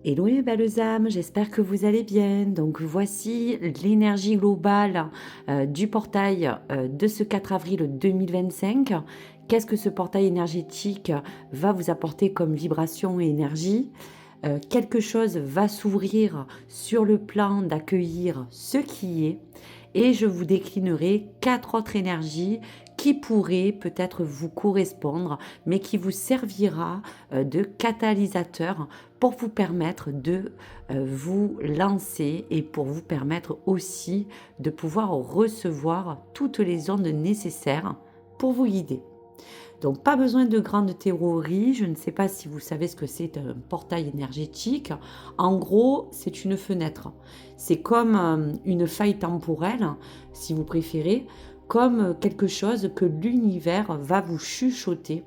Hello mes belles âmes, j'espère que vous allez bien. Donc voici l'énergie globale du portail de ce 4 avril 2025. Qu'est-ce que ce portail énergétique va vous apporter comme vibration et énergie? Quelque chose va s'ouvrir sur le plan d'accueillir ce qui est et je vous déclinerai 4 autres énergies qui pourraient peut-être vous correspondre mais qui vous servira de catalyseur pour vous permettre de vous lancer et pour vous permettre aussi de pouvoir recevoir toutes les ondes nécessaires pour vous guider. Donc pas besoin de grandes théories, je ne sais pas si vous savez ce que c'est un portail énergétique. En gros, c'est une fenêtre. C'est comme une faille temporelle, si vous préférez, comme quelque chose que l'univers va vous chuchoter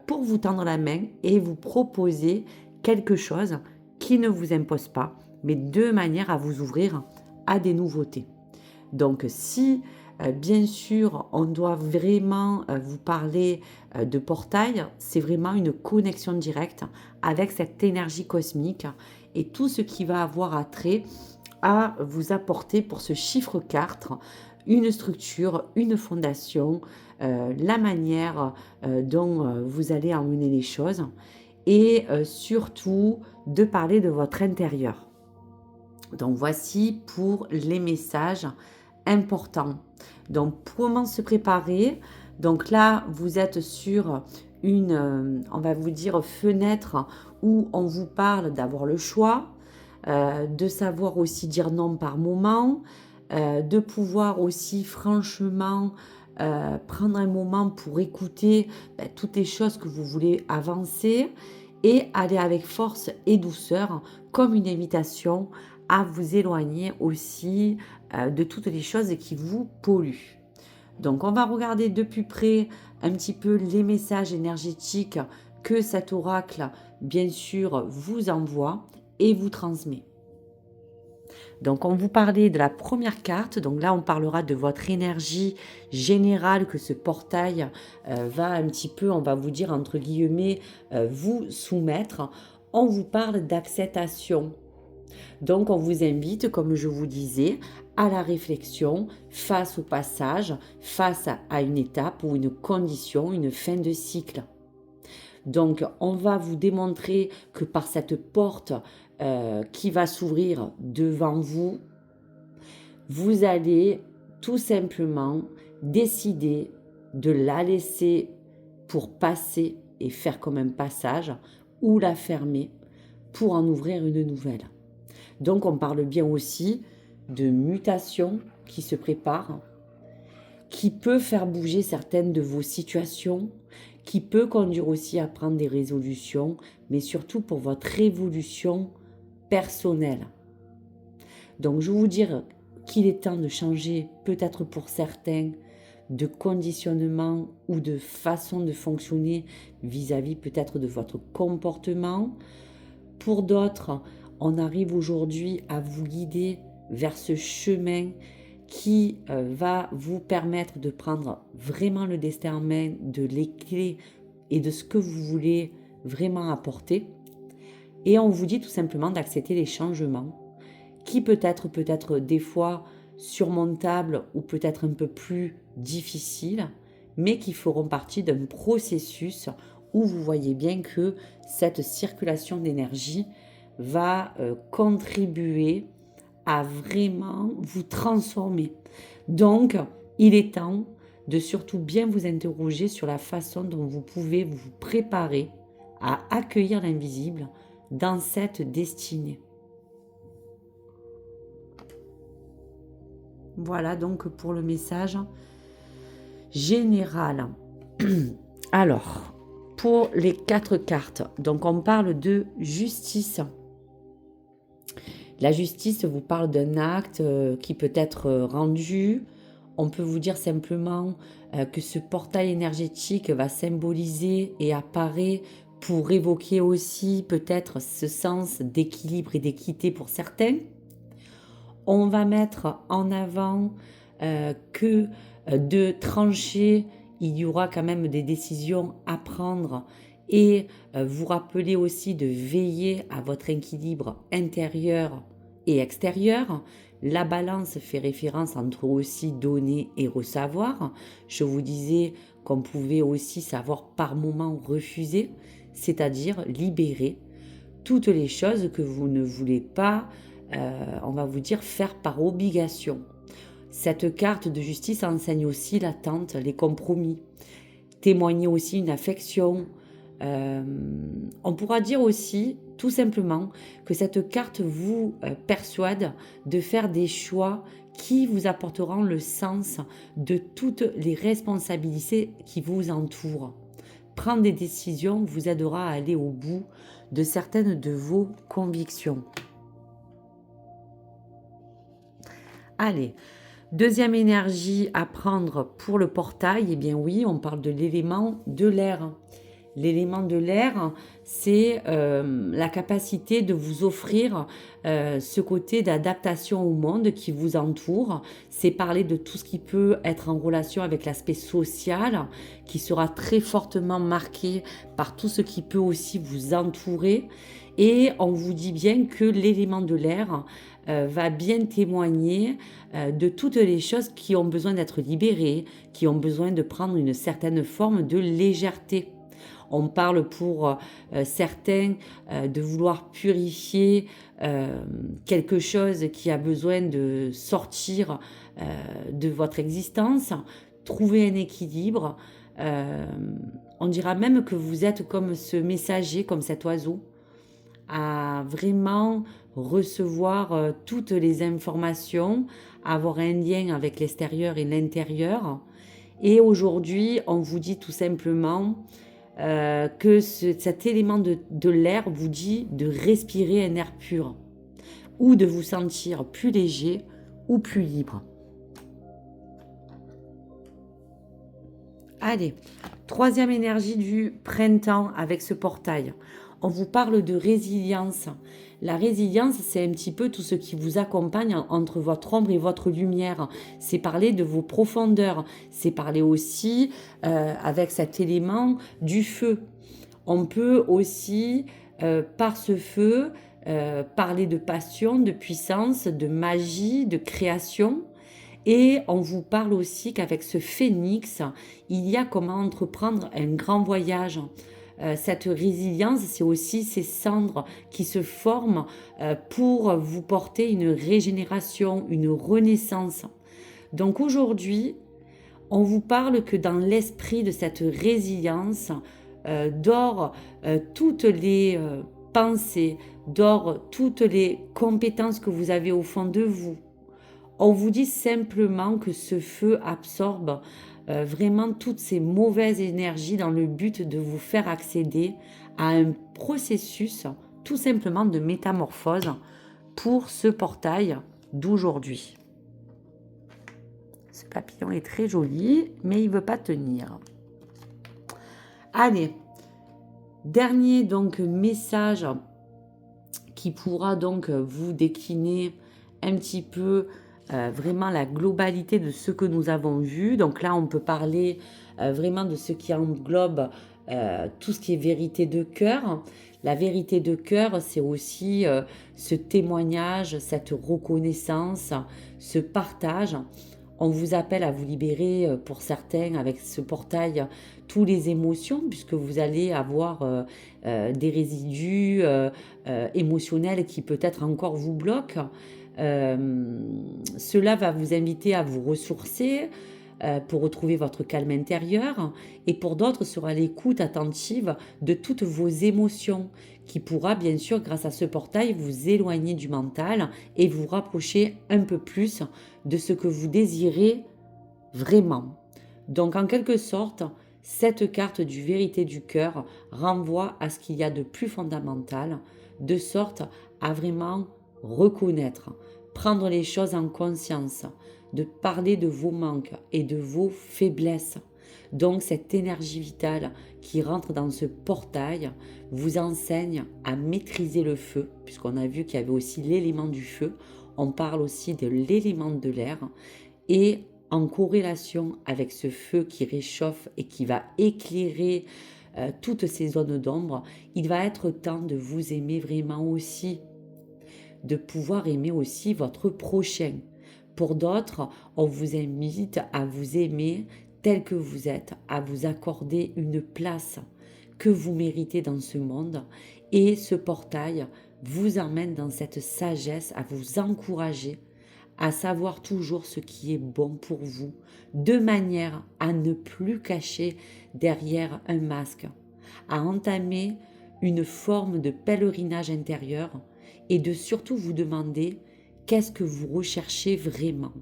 pour vous tendre la main et vous proposer quelque chose qui ne vous impose pas, mais de manière à vous ouvrir à des nouveautés. Donc si bien sûr on doit vraiment vous parler de portail, c'est vraiment une connexion directe avec cette énergie cosmique et tout ce qui va avoir attrait à vous apporter pour ce chiffre 4 une structure, une fondation, la manière dont vous allez emmener les choses et surtout de parler de votre intérieur. Donc voici pour les messages importants. Donc comment se préparer? Donc là, vous êtes sur une, on va vous dire, fenêtre où on vous parle d'avoir le choix, de savoir aussi dire non par moment, de pouvoir aussi franchement prendre un moment pour écouter toutes les choses que vous voulez avancer et aller avec force et douceur comme une invitation à vous éloigner aussi de toutes les choses qui vous polluent. Donc on va regarder de plus près un petit peu les messages énergétiques que cet oracle, bien sûr, vous envoie et vous transmet. Donc on vous parlait de la première carte, donc là on parlera de votre énergie générale que ce portail va un petit peu, on va vous dire entre guillemets, vous soumettre. On vous parle d'acceptation. Donc on vous invite, comme je vous disais, à la réflexion face au passage, face à une étape ou une condition, une fin de cycle. Donc on va vous démontrer que par cette porte qui va s'ouvrir devant vous, vous allez tout simplement décider de la laisser pour passer et faire comme un passage ou la fermer pour en ouvrir une nouvelle. Donc on parle bien aussi de mutation qui se prépare, qui peut faire bouger certaines de vos situations, qui peut conduire aussi à prendre des résolutions, mais surtout pour votre évolution personnelle. Donc je vais vous dire qu'il est temps de changer, peut-être pour certains, de conditionnement ou de façon de fonctionner vis-à-vis peut-être de votre comportement. Pour d'autres, on arrive aujourd'hui à vous guider vers ce chemin qui va vous permettre de prendre vraiment le destin en main, de les clés et de ce que vous voulez vraiment apporter. Et on vous dit tout simplement d'accepter les changements qui peut-être des fois surmontables ou peut-être un peu plus difficiles, mais qui feront partie d'un processus où vous voyez bien que cette circulation d'énergie va contribuer à vraiment vous transformer. Donc, il est temps de surtout bien vous interroger sur la façon dont vous pouvez vous préparer à accueillir l'invisible dans cette destinée. Voilà donc pour le message général. Alors, pour les 4 cartes, donc on parle de justice. La justice vous parle d'un acte qui peut être rendu. On peut vous dire simplement que ce portail énergétique va symboliser et apparaît pour évoquer aussi peut-être ce sens d'équilibre et d'équité pour certains. On va mettre en avant que de trancher, il y aura quand même des décisions à prendre et vous rappelez aussi de veiller à votre équilibre intérieur et extérieur. La balance fait référence entre aussi donner et recevoir. Je vous disais qu'on pouvait aussi savoir par moment refuser, c'est-à-dire libérer toutes les choses que vous ne voulez pas, on va vous dire, faire par obligation. Cette carte de justice enseigne aussi l'attente, les compromis, témoigner aussi une affection. On pourra dire aussi, tout simplement, que cette carte vous persuade de faire des choix qui vous apporteront le sens de toutes les responsabilités qui vous entourent. Prendre des décisions vous aidera à aller au bout de certaines de vos convictions. Allez, deuxième énergie à prendre pour le portail, eh bien oui, on parle de l'élément de l'air. L'élément de l'air, c'est la capacité de vous offrir ce côté d'adaptation au monde qui vous entoure. C'est parler de tout ce qui peut être en relation avec l'aspect social, qui sera très fortement marqué par tout ce qui peut aussi vous entourer. Et on vous dit bien que l'élément de l'air va bien témoigner de toutes les choses qui ont besoin d'être libérées, qui ont besoin de prendre une certaine forme de légèreté. On parle pour certains de vouloir purifier quelque chose qui a besoin de sortir de votre existence, trouver un équilibre. On dira même que vous êtes comme ce messager, comme cet oiseau, à vraiment recevoir toutes les informations, avoir un lien avec l'extérieur et l'intérieur. Et aujourd'hui, on vous dit tout simplement que cet élément de l'air vous dit de respirer un air pur ou de vous sentir plus léger ou plus libre. Allez, troisième énergie du printemps avec ce portail. On vous parle de résilience. La résilience, c'est un petit peu tout ce qui vous accompagne entre votre ombre et votre lumière. C'est parler de vos profondeurs. C'est parler aussi avec cet élément du feu. On peut aussi, par ce feu, parler de passion, de puissance, de magie, de création. Et on vous parle aussi qu'avec ce phénix, il y a comment entreprendre un grand voyage. Cette résilience, c'est aussi ces cendres qui se forment pour vous porter une régénération, une renaissance. Donc aujourd'hui, on vous parle que dans l'esprit de cette résilience, dort toutes les pensées, dort toutes les compétences que vous avez au fond de vous. On vous dit simplement que ce feu absorbe vraiment toutes ces mauvaises énergies dans le but de vous faire accéder à un processus tout simplement de métamorphose pour ce portail d'aujourd'hui. Ce papillon est très joli, mais il ne veut pas tenir. Allez, dernier donc message qui pourra donc vous décliner un petit peu vraiment la globalité de ce que nous avons vu. Donc là, on peut parler vraiment de ce qui englobe tout ce qui est vérité de cœur. La vérité de cœur, c'est aussi ce témoignage, cette reconnaissance, ce partage. On vous appelle à vous libérer pour certains avec ce portail tous les émotions, puisque vous allez avoir des résidus émotionnels qui peut-être encore vous bloquent. Cela va vous inviter à vous ressourcer pour retrouver votre calme intérieur, et pour d'autres sera l'écoute attentive de toutes vos émotions qui pourra bien sûr grâce à ce portail vous éloigner du mental et vous rapprocher un peu plus de ce que vous désirez vraiment. Donc en quelque sorte, cette carte du vérité du cœur renvoie à ce qu'il y a de plus fondamental, de sorte à vraiment reconnaître, prendre les choses en conscience, de parler de vos manques et de vos faiblesses. Donc cette énergie vitale qui rentre dans ce portail vous enseigne à maîtriser le feu, puisqu'on a vu qu'il y avait aussi l'élément du feu, on parle aussi de l'élément de l'air, et en corrélation avec ce feu qui réchauffe et qui va éclairer toutes ces zones d'ombre, il va être temps de vous aimer vraiment aussi, de pouvoir aimer aussi votre prochain. Pour d'autres, on vous invite à vous aimer tel que vous êtes, à vous accorder une place que vous méritez dans ce monde. Et ce portail vous emmène dans cette sagesse, à vous encourager, à savoir toujours ce qui est bon pour vous, de manière à ne plus cacher derrière un masque, à entamer une forme de pèlerinage intérieur et de surtout vous demander qu'est-ce que vous recherchez vraiment.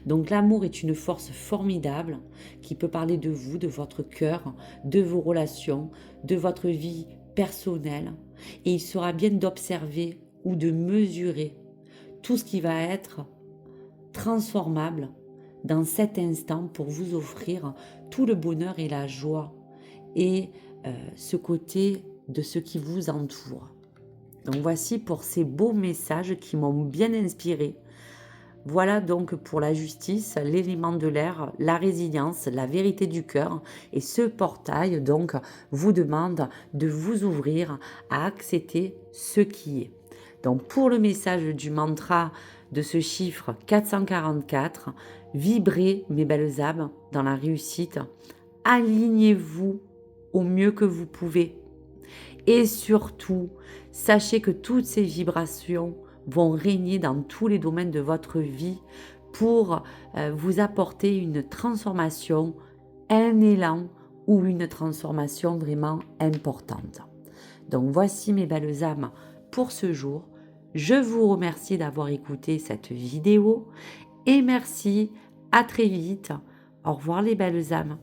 Donc l'amour est une force formidable qui peut parler de vous, de votre cœur, de vos relations, de votre vie personnelle. Et il sera bien d'observer ou de mesurer tout ce qui va être transformable dans cet instant pour vous offrir tout le bonheur et la joie et ce côté de ce qui vous entoure. Donc voici pour ces beaux messages qui m'ont bien inspiré. Voilà donc pour la justice, l'élément de l'air, la résilience, la vérité du cœur. Et ce portail donc vous demande de vous ouvrir à accepter ce qui est. Donc pour le message du mantra de ce chiffre 444, vibrez mes belles âmes dans la réussite, alignez-vous au mieux que vous pouvez. Et surtout, sachez que toutes ces vibrations vont régner dans tous les domaines de votre vie pour vous apporter une transformation, un élan ou une transformation vraiment importante. Donc voici mes belles âmes pour ce jour. Je vous remercie d'avoir écouté cette vidéo et merci, à très vite. Au revoir les belles âmes.